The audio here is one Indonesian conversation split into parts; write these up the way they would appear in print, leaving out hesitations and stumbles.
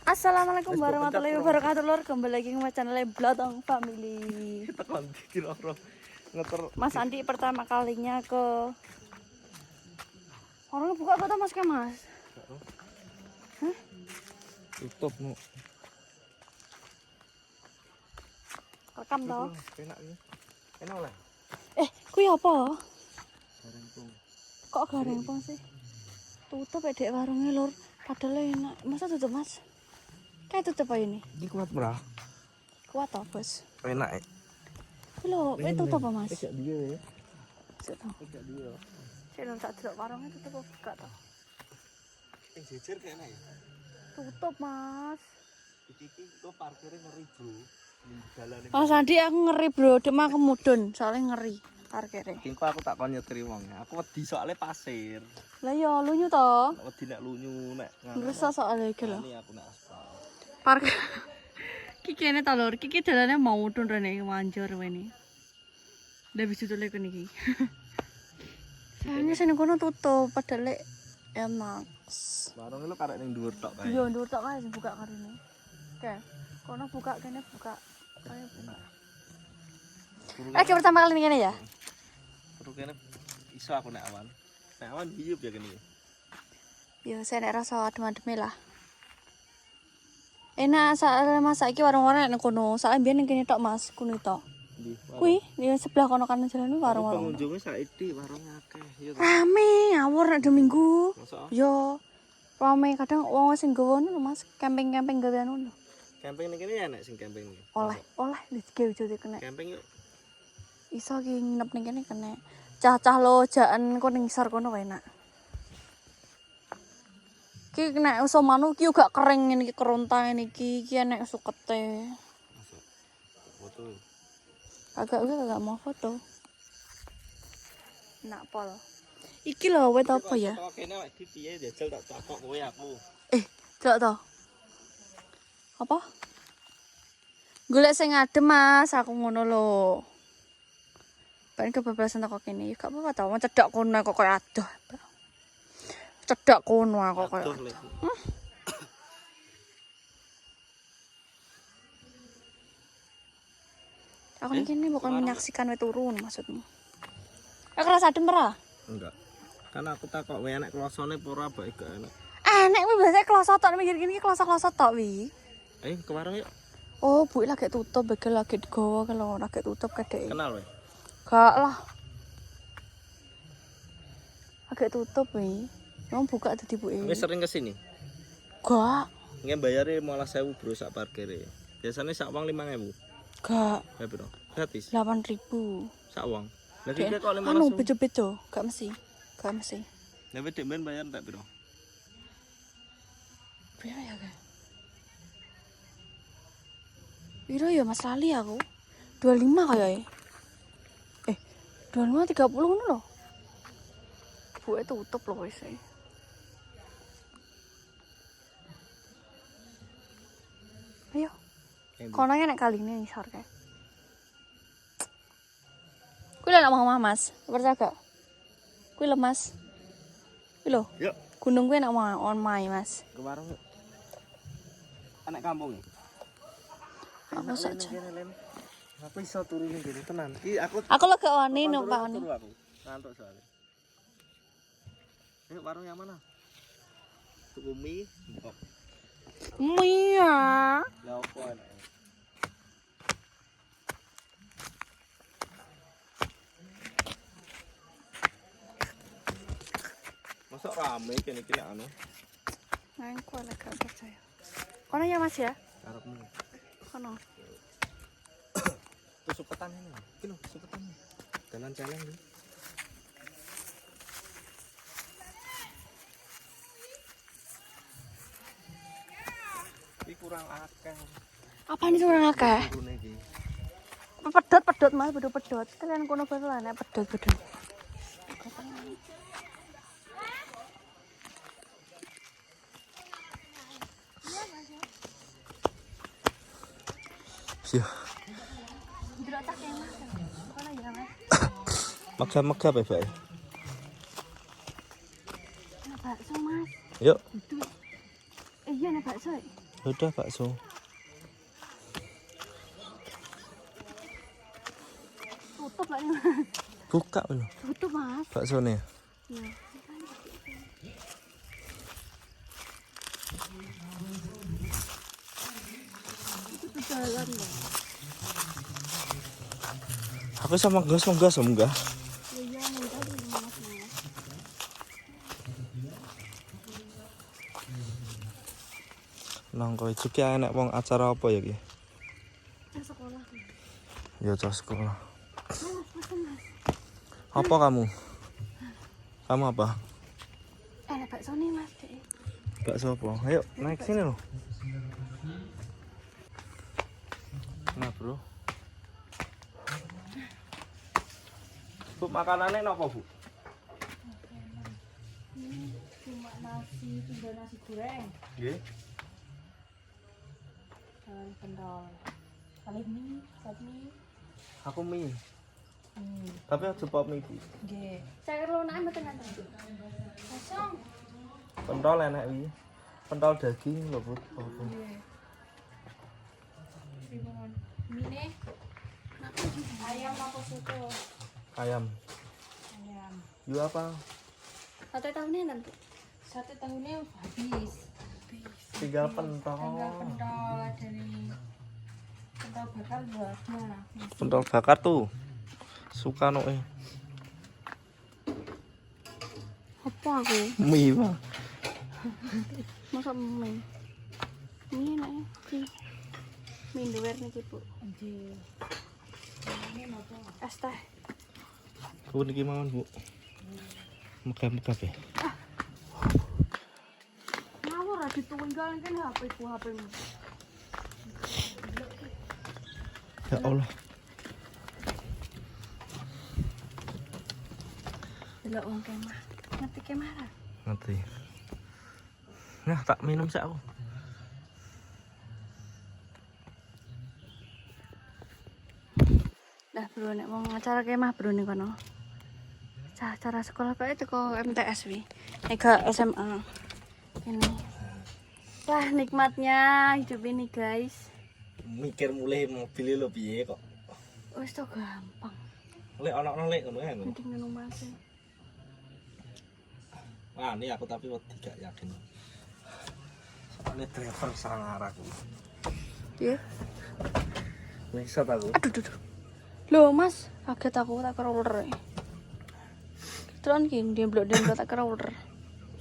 Assalamualaikum warahmatullahi wabarakatuh lor. Kembali lagi ke channel Blatong Family. Mas Andi pertama kalinya ke orangnya buka kota mas ke mas. Hah? Tutup mu. Rekam toh. Enak ini. Enak lah. Kuwi apa? Garempung. Kok garempung sih? Tutup dek warungnya lor. Padahal enak. Masa tutup mas? Kayak tutup apa ini? Ini kuat berah. Kuat toh bos. Enak. Loh, tutup apa mas? Tidak dia ya. Tidak dia. Saya tak delok warungnya tutup apa buka toh? Yang jejer kayak enak ya. Tutup mas. Iki kok parkirnya ngeri bro. Jalane. Mas Andi aku ngeri bro, demam aku mudun soalnya ngeri parkirnya. Tingko aku tak kon nyetri wong. Aku wedi soalnya pasir. Lah ya lunyu toh. Wedi nek lunyu nek Ngerasa soalnya iki lho. Ini aku nek aspal. Parkir. Kiki ini ta lur, kiki dalane mau mudun rene manjur rene. Ndak bisa tulis kene iki. Sayangnya sini kono tutup padahal enak. Warung lu karek ning dhuwur tok kae. Iya, ndur tok kae buka karene. Oke. Kono buka kene buka. Kayak buka. Pertama kali ngene ya. Terus kene iso aku nek awan. Nek awan biyup ya kene. Ya saya nek rasa adem-ademe lah. Enak soalnya mas saiki warung-warung nek kono. Soalnya biyen ning kene tok Mas, kuwi tok. Ndi? Kuwi di sebelah kono kanan jalan warung-warung. Pengunjungnya saiki warungnya akeh. Iya to. Rame, ngawur nek minggu. Masa Yo. Rame kadang wong sing gawa ngono Mas, camping-camping gawean ngono. camping ning kene ya nek sing camping nih. Oleh digawe jute kena. Camping yuk. Iso ki nginep ning kene kena. Cah-cah lojaan kono ning ngisor kono wae enak. Ki nek iso manu ki gak kering ngene iki kerontang ngene iki nek sukete. Masuk. Foto. Agak mau foto. Nak pol. Iki lho wet apa ya? Kok kene awak iki piye jajal tak takok kowe aku. Delok to. Apa? Golek sing adem Mas, aku ngono lho. Pengen kebablasan teko kene, ya gak apa-apa to, mau cedhak kono kok koyo adoh. Cedhak kono aku koyo. Aku ning kene bukan menyaksikan we turun maksudmu. Keras adem ora? Enggak. Kan aku takok kowe enek klosone apa ora bae gak enak. Nek kuwi biasa kloso tok mikir kene iki kloso-kloso tok wi. Ayo ke warung yuk. Oh, Bu lagi tutup, bagel lagi digawa kalau lagi tutup kadek. Kenal kowe? Gak lah. Agak tutup wi. Mau buka tadi Bu. Wis sering kesini. Gak. Nggih bayare 15.000 bro sak parkire. Biasanya sak wong 5.000. Gak. Ya piro? Gratis. 8.000. Sak wong. Lah iki kok 15.000. Anu bejo-bejo, gak mesti. Gak mesti. Lah wedek men bayar tak piro? Piro ya, Kak? Piro ya Mas lali aku. 25 kayaknya. 25 30 ngono lho. Bu tutup lho wis. Ayo. Kono nek kali ini ngisor kae. Kuwi lek mau Mas, percaya gak? Kuwi lho Mas. Kuwi lho. Yuk. Gunung kuwi nek mau on mai Mas. Ke warung yuk. Anak kampung. Aku saja. Aku iso turu ning kene tenan. Iki Aku lega wani numpak wani. Ngantuk soalnya. Ayo warung yang mana? Tuku mie. Mie ya. Lah opo enak. Masa rame kene-kene anu. Aku lega percaya. Kono ya Mas ya? Karepmu. Kono. Tuh supetan ini. Iki lho, supetan. Dalan jalan iki. Iki kurang akeh. Apa ini kurang akeh? Turune iki. Pedot Mas, pedot. Kalian kono bae lah nek pedot. Siap. Delok tak ya Mas. Kono ya Mas. Maksa-maksa bae. Bakso Mas. Yuk. Iya nek bakso. Udah bakso. Tutup Pak ini. Buka belum? Tutup Mas. Bakso nih. Iya. Itu jalan loh. Aku sama gas enggak. Iya, mudah di Mas. Nang kowe iki enek wong acara apa ya ki? Sekolah. Ya cah sekolah. Mas. Apa kamu? Kamu apa? Ada bakso nih Mas. Bakso apa? Ayo naik sini loh. Nah bro. Bu makanannya apa bu? Cuma nasi, tinggal nasi goreng. Nggih. Jalan pendol. Paling mie, Aku mie. Tapi aja pop mie iki. Nggih. Saya lo nak mboten nanti. Kosong. Pentol enak iki. Pentol daging lho bu. Nggih. Pripun? Mie ayam apa soto? Ayam. Ayam. You apa? Sate tahunya nanti. Sate tahunya habis. Tinggal pentol. Tinggal pentol ada nih. Pentol bakar juga ada. Pentol bakar tuh. Suka noe. Apa aku? Mie bang. Masa mie? Mie enak ya. Mie duwer nih Bu. Nggih. Es teh. Bu niki mawon bu. Megah-megah ya. Ngawur ada ditunggal kan HP-mu. Ya Allah. Delok wong kemah. Ngerti kemah ra? Ngerti. Nah, tak minum sih aku. Dah bro nek wong acara kemah bro ning kono. Acara sekolah kae teko MTS wi. Nek gak SMA. Ini. Wah, nikmatnya hidup ini, guys. Mikir mulai mobil lo piye kok. Wis to gampang. Lek ana lek ngono ya. Mending nang omase. Wah, ini aku tapi wedi gak yakin. Soalnya driver sangar aku. Piye? Ngesot aku. Aduh. Loh, Mas, kaget aku tak roller. Terus ki demblok tak roller.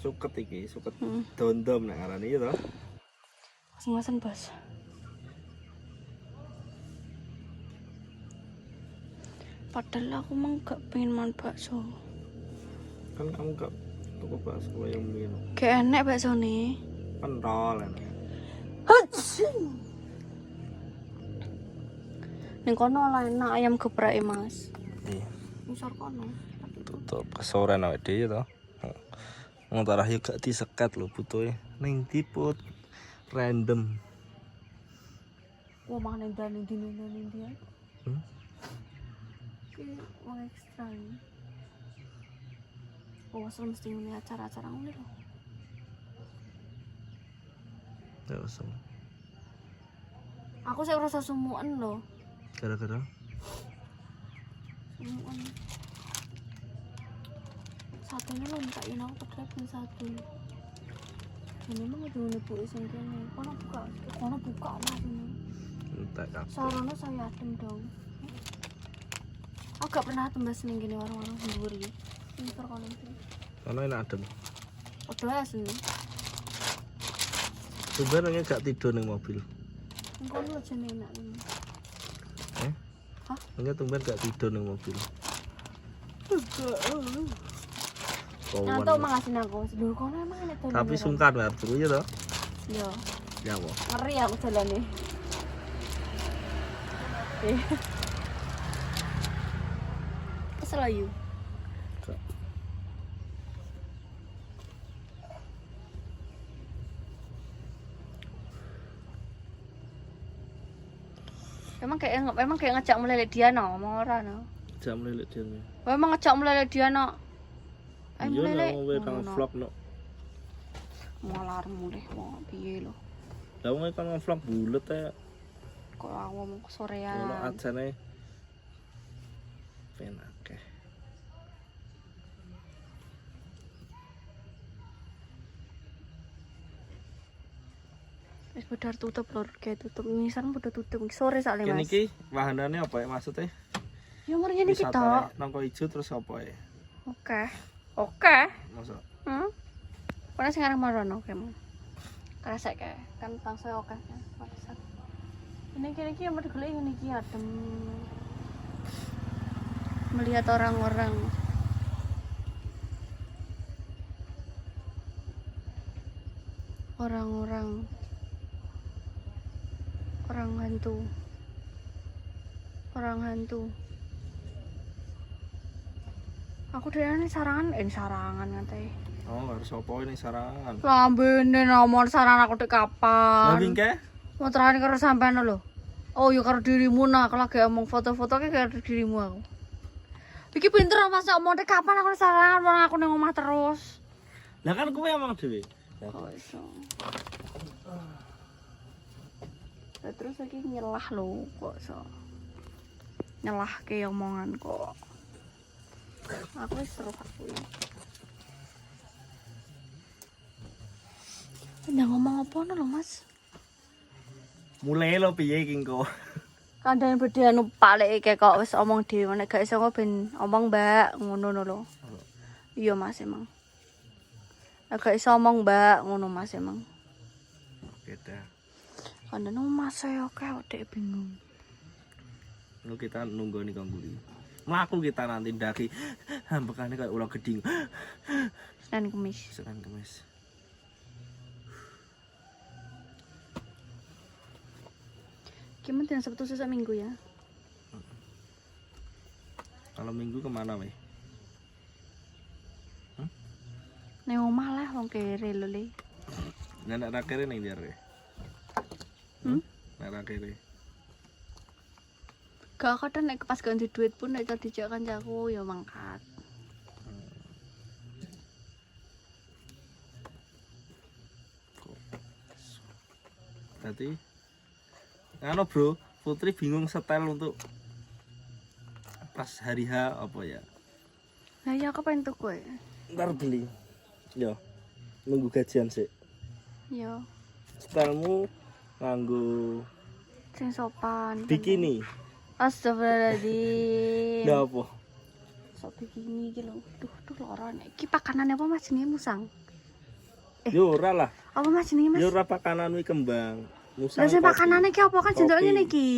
Suket iki, suket dondom nek arane iki to. Masing-masing, Bos. Padahal aku mah gak pengen makan bakso. Kan kamu gak tuku bakso yang minum. Kayak enak bakso nih. Pentol enak. Hacing. Ning kono lah enak ayam geprek Mas. Iya. Ngisor kono. Tutup kesoren awake dhewe to. Ngontarah yo gak disekat lho butuhe. Ning diput random. Wah, mangan dan dia. Ki wong ekstra. Oh, asal mesti ngene acara-acara ngene lho. Ya usah. Aku sih rasa sumuan lho. Gara-gara Sumuan. Satunya lho tak yen aku petrepin satu. Ini mah udah nipu iseng kene. Kono buka lah ini. entek kabeh. Sarana saya adem dong. Aku gak pernah tembas ning gini warung-warung dhuwur iki. Pinter kono iki. Ono enak adem. Padha asen. Sebenarnya gak tidur ning mobil. Kono aja enak ini. Hah? Enggak tumben gak tidur ning mobil. Ngantuk mangasin aku. Lho kono emang enak dalan. Tapi sungkan banget bro ya toh. Yo. Ya apa? Ngeri aku jalane. Kesel ayu. Emang kayak ngejak meleleh dia no, mau ora no. Jam lelek dia. Emang ngejak meleleh dia no. Iya Meleleh. no, we nang vlog no. Malar mulih mau piye lho. Lah wong kan vlog bulet ya. Kok aku ngomong Ono sorean. ajane penake. Wis padha tutup lur, kayak tutup nisan padha tutup sore sakle Kene Mas. iki wahanane apa ya maksudnya? Ya mari ngene iki tok. Nangko ijo terus apa ya? Oke. Oke. Masa Karena sekarang marono kamu. Kerasa kayak kan bangsa oke kan. Ini kira-kira yang bergulai ini ki adem. Melihat orang-orang. Orang-orang. Orang hantu. Orang hantu. Aku dari sarangan ngantai. Oh, harus apa ini sarangan? Lambene nomor saran aku dek Lah kapan? bingke? Mau terakhir karo sampean lho. Oh, ya karo dirimu nah, aku lagi omong foto-foto ke karo dirimu aku. Iki pinter Mas omong dek kapan aku sarangan wong aku ning omah terus. Lah kan kowe emang dhewe. Kok iso. Terus lagi nyelah lho kok iso. Nyelah ke omongan kok. Aku wis seru aku ya. Udah ngomong apa lho Mas? Mulai lo piye iki engko? Kandhane bedhe anu paleke kok wis omong dhewe nek gak iso kok ben omong Mbak ngono lho. Iya Mas emang. Nek gak iso omong Mbak ngono Mas emang. Beda. Kandhane Mas saya kok dek bingung. Lu kita nunggu nih kangguri. Mlaku kita nanti ndaki. Hambekane kayak ulah geding. Senin Kamis. Senin Kamis. Gimana dengan Sabtu Selasa Minggu ya? Kalau Minggu kemana weh? Ning omah lah wong kere lho Le. Nek ra kere ning ndi re? Nek ra kere. Gak kadang nek pas ganti duit pun nek dijak kancaku ya mangkat. Berarti anu bro, Putri bingung setel untuk pas hari H apa ya? Lah ya aku pengen tuku ya. Ntar beli. Yo. Nunggu gajian sih. Yo, Setelmu nganggo sing sopan. bikini. Astagfirullahaladzim. Ya apa? Sok bikini iki lho. Duh lara nek iki pakanane apa Mas jenenge musang? Yo ora lah. Apa Mas jenenge Mas? Yo ora pakanan kuwi kembang. Musang. Lah sing pakanane iki apa kan jendok Kopi. ngene iki?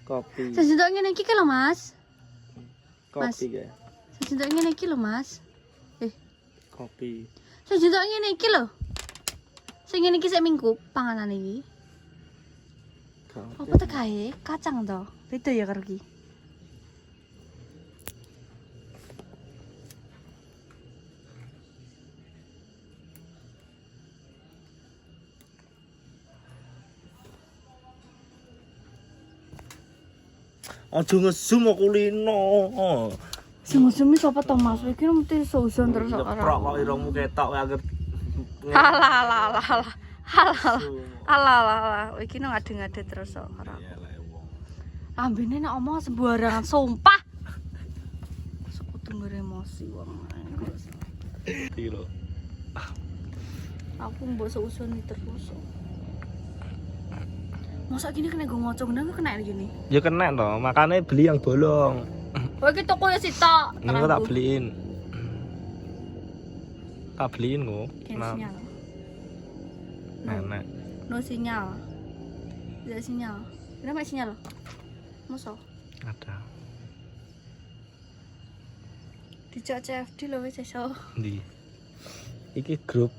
Kopi. Sing jendok ngene iki lho Mas. Kopi kayak. Sing jendok ngene iki lho Mas. Kopi. Sing jendok ngene iki lho. Sing ngene iki sik minggu panganane iki. Apa teh kae? Kacang to. Beda ya karo iki. Aja ngezoom aku lino. Sing sapa to Mas? Iki mesti seuzon terus kok Prok ora. kok irungmu ketok agar Alah. Iki nang ngade-ngade terus kok ora. Lambene nek omong sembarangan sumpah. Sekutu emosi wong. Iki lho. Aku mbok seuzon terus. Masa gini kena gue ngocok nang kena gini. Ya kena toh, makanya beli yang bolong. Kowe iki toko ya sitok. Enggak tak beliin. Tak beliin kok. Nah. Sinyal. Nenek. No sinyal. Tidak sinyal. Kenapa sinyal? Masa? Ada. Dijak CFD lho wis iso. Ndi? Iki grup.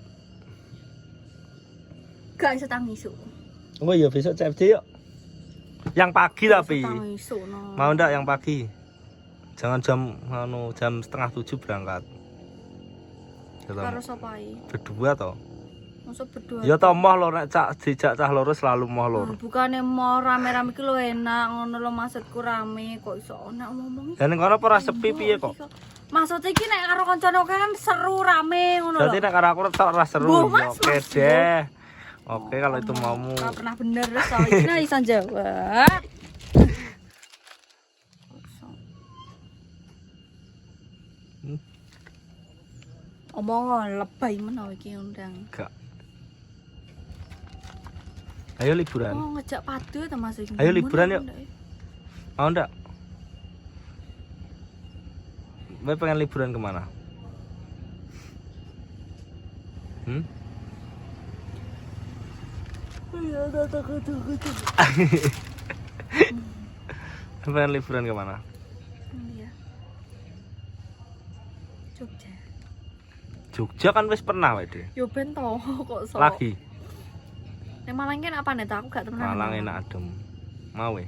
Gak iso tangisu. Oh iya besok CFD yuk. Yang pagi tapi. Tangisu no. Mau ndak yang pagi? Jangan jam 6:30 berangkat. Karo sapa iki? Berdua toh. Masuk berdua. Ya toh moh lho nek cak dijak cah loro selalu moh loro. Bukane mau rame-rame iki lho enak ngono lho maksudku rame kok iso nek ngomong. Ya ning kono apa ora sepi piye kok? Maksudnya iki nek karo kancane kan seru rame ngono lho. Berarti nek karo aku tok ora seru. Mbok, Mas, Oke deh. Oke, kalau itu maumu. Nggak pernah bener soalnya bisa jawab. Omong lebay menawa iki undang. Gak. Ayo liburan. Oh, ngejak padu ta Mas iki. Ayo liburan yuk. Mau ndak? Mbak pengen liburan kemana? Iya, takut. Pengen liburan kemana? Iya. Jogja. Jogja kan wis pernah wae deh. Yo ben to kok sok. Lagi. Nek Malang ki apa nek aku gak temenan. Malang enak adem. Mau we.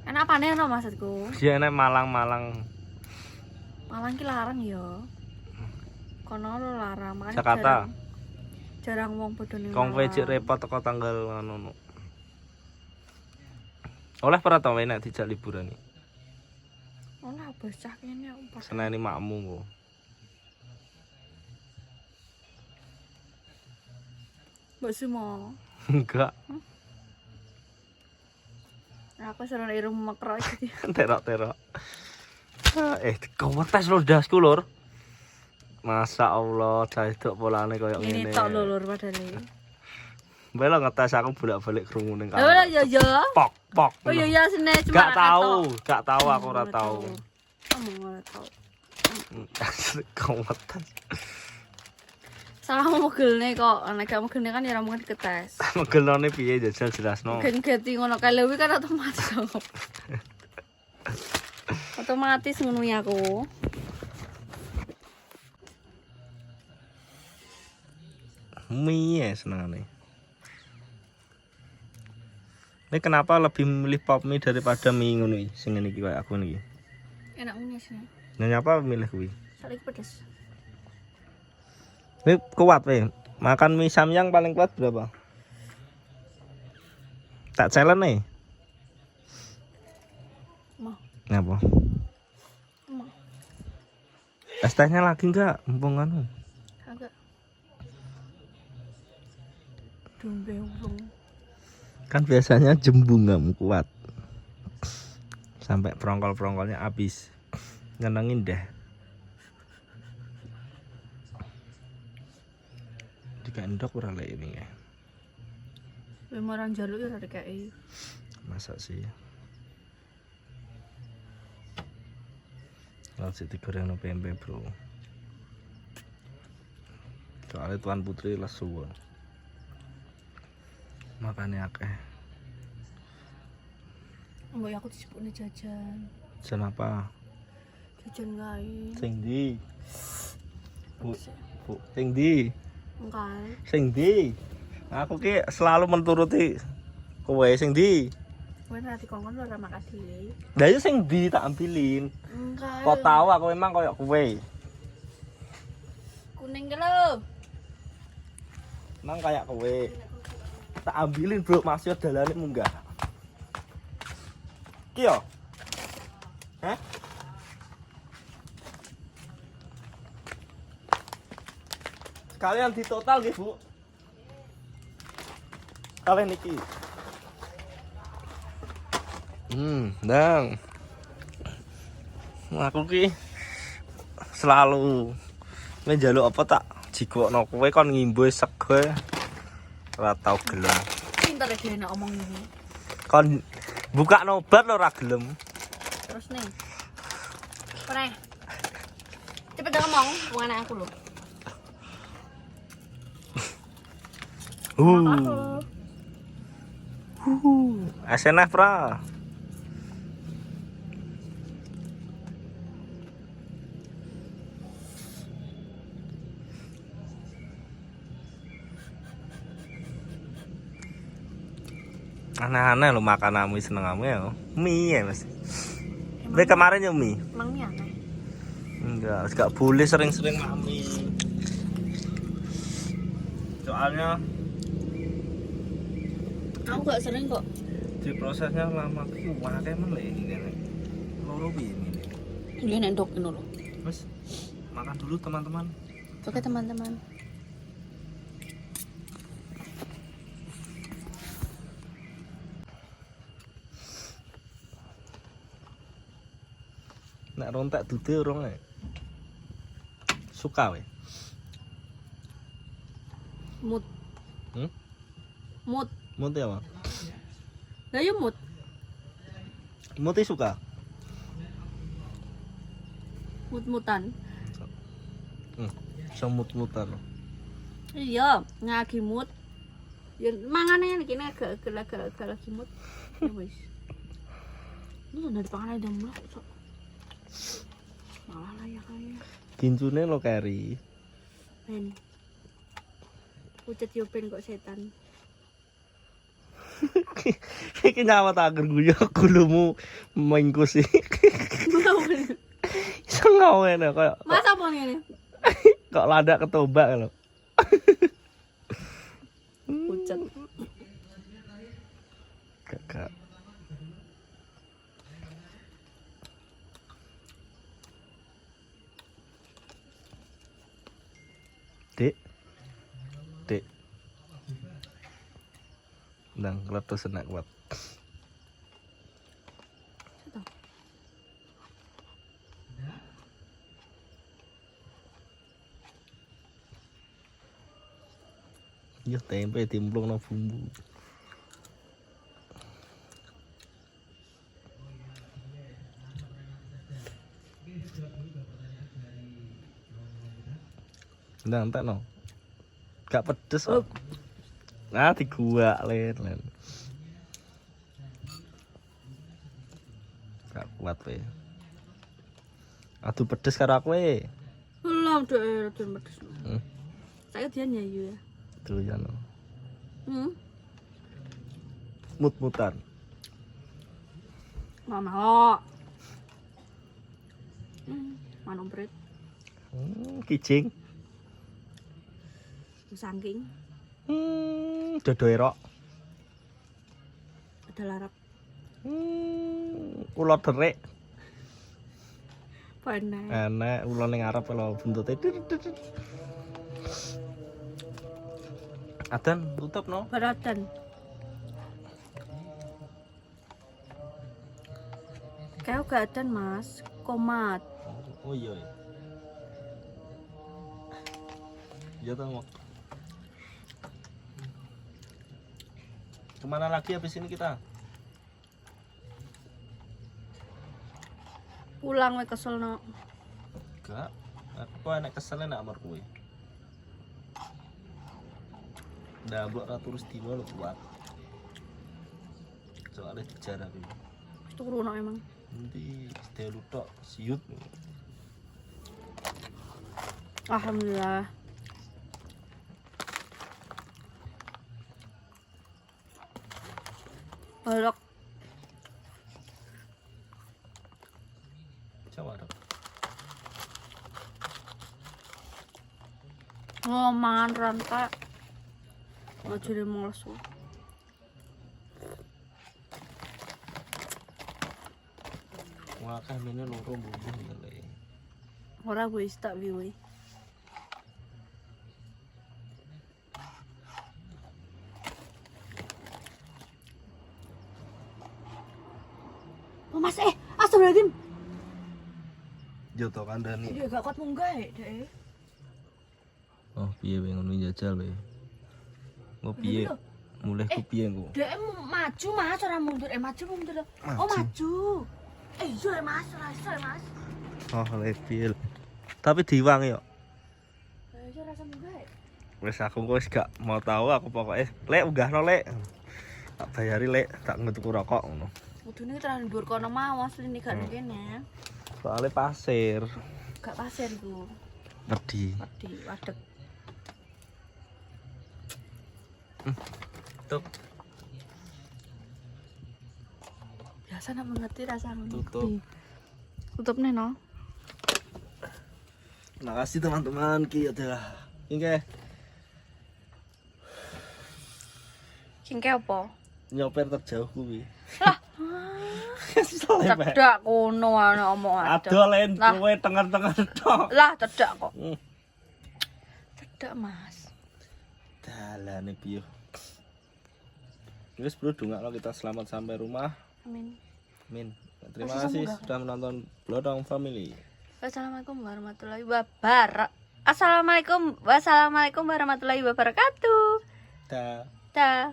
Enak apa nek maksudku? Dia enak Malang. Malang ki larang ya. Kono lo larang, makanya Jakarta. Jarang wong padha ning. Kong cek repot teko tanggal ngono. Oleh para tau enak dijak liburan iki. Ora bocah kene umpat. Seneni makmu kok. Mbok Sumo. Enggak, Aku suruh irung mekro iki. terok. Kau tes lo dasku lur. Masa Allah, cah itu polane koyo ngene. Ini tok lho lur padahal. Bela ngetes aku bolak-balik krungu ning Oh ya ya. Pok. Oh ya sene cuma Gak tahu aku ora tahu. Kamu ora tahu. Kau tes. Salah mogelne kok, nek gak mogelne kan ya ora mungkin diketes. Megelone piye jajal jelasno. Gen geti ngono kae lho kan otomatis. Otomatis ngono ya aku. Mie senengane. Ini kenapa lebih memilih pop mie daripada mie ngono iki sing ngene iki kayak aku niki? Enak unyes nih. Nanya apa milih kuwi? Saiki pedes. Ini kuat weh. Makan mie samyang paling kuat berapa? Tak challenge nih. Mau. Ngapa? Mau. Es tehnya lagi enggak? Mumpung anu. Agak. Dombe ulung. Kan biasanya jembung kamu kuat. Sampai perongkol-perongkolnya habis. Nyenengin deh. Jika endok ora lek ini ya. Memoran jaluk ya RKI. Masa sih? Langsung digoreng no pempek bro. Soalnya Tuan Putri lesu. Makannya akeh. Mbak aku disebutnya jajan. Jajan apa? Jajan gawe. Sing ndi? Bu, sing ndi? Engkal. Sing ndi? Aku ki selalu menuruti kowe sing ndi? Kowe nanti kongkon ora makan dhewe. Lah ya sing ndi tak ambilin. Engkal. Kok tahu aku memang koyo kowe. Kuning ke lho. Emang kayak kowe. Tak ambilin bro, masih dalane munggah. Ki yo. Hah? Sekalian di total nggih, Bu. Kalian niki. Ndang. Aku ki selalu njaluk apa tak jikokno kowe kon ngimbo sego ora tau gelem. Pinter dhewe nek omong ngene. Kon buka nobat lo ora gelem. Terus nih. Pre. Cepet ngomong, wong anak aku lho. Asenah pra. Aneh-aneh lo makananmu senengamu ya. Mie ya mas. Tapi kemarin ya mie. Emang mie aneh. Enggak boleh sering-sering makan mie. Soalnya Aku gak sering kok. di prosesnya lama kuat emang lek iki kene. Loro piye ini? Iya nek ndok ngono lho. Mas makan dulu teman-teman. Oke teman-teman. Nek rontek dude urung e. Suka we. Mut. Hmm? Mut. Mut ya, Bang? Lah yo mut. Muti suka. Mut-mutan. Semut-mutan. Iya, ngagi mut. Ya mangane iki nek agak lagi mut. Ya wis. Lu udah dipangan aja mulai sok. Malah layak kaya. Kincune lo keri. Ben. Pucet yo ben kok setan. Iki nyawat agar guyu gulumu minggu sih. Iso ngawene koyo Mas apa ngene? kok landak ketobak lho. Pucet. Kakak. Dek. Dek. Nang letus enak kuat. Yo tempe timplung nang bumbu. Nang tak no. Gak pedes kok. Nah, digua len. Gak kuat we. Aduh pedes karo aku we. Belum deh, rada pedes. Hmm. Saya dia nyayu ya. Tuh ya no. Mut-mutan. Mama. Manung bret. Kijing. Sangking. Dodo erok. Ada larap. Ulo derik. Panas. Enak ulo ning arep lho buntute. Adan tutup no. Baratan. Kayak gak ada mas. Komat. Oh iya. Ya tahu. Kemana lagi habis ini kita? Pulang we kesel no. Enggak. Aku enak kesel enak amar kowe. Ndak mbok ra terus dino lho kuat. Soale dijarah iki. Turu no emang. Nanti sedelu tok siut. Alhamdulillah. Balok. Coba dong. Oh, mangan rantak. Ngajari malesu. Wah, kan mene loro bumbu ngene. Ora wis tak wiwi. Oh, Mas astagfirullahaladzim. Yo to kandhani. Dia gak kuat munggah dek. Oh, piye we ngono jajal we. Ngo piye? Mulai ku piye engko? Dek maju Mas, ora mundur. Mundur. Oh, maju. Iya Mas, ora iso Mas. Oh, le piye. Tapi diwangi yo. Lah iso rasa munggah. Wis aku wis gak mau tahu aku pokoknya lek unggahno lek. Tak bayari lek tak ngetuku rokok ngono. Kudune terang dhuwur kono mau asline gak kene. Soale pasir. Gak pasir iku. Wedi. Wadeg. Tuh. Biasa nak mengerti rasa ngono. Tutup. Tutup nih no. Terima kasih teman-teman, ki adalah ini Cingke apa? nyoper terjauh kuwi. Lah. Cedak. Cedak kono ana omong Aduh len kowe tenger-tenger tok. Lah cedak kok. Cedak Mas. Dalane piye. Wis bro dongakno kita selamat sampai rumah. Amin. Amin. Terima Masih kasih sambung sudah menonton Blodong Family. Wassalamualaikum warahmatullahi wabarakatuh. Dah. Dah.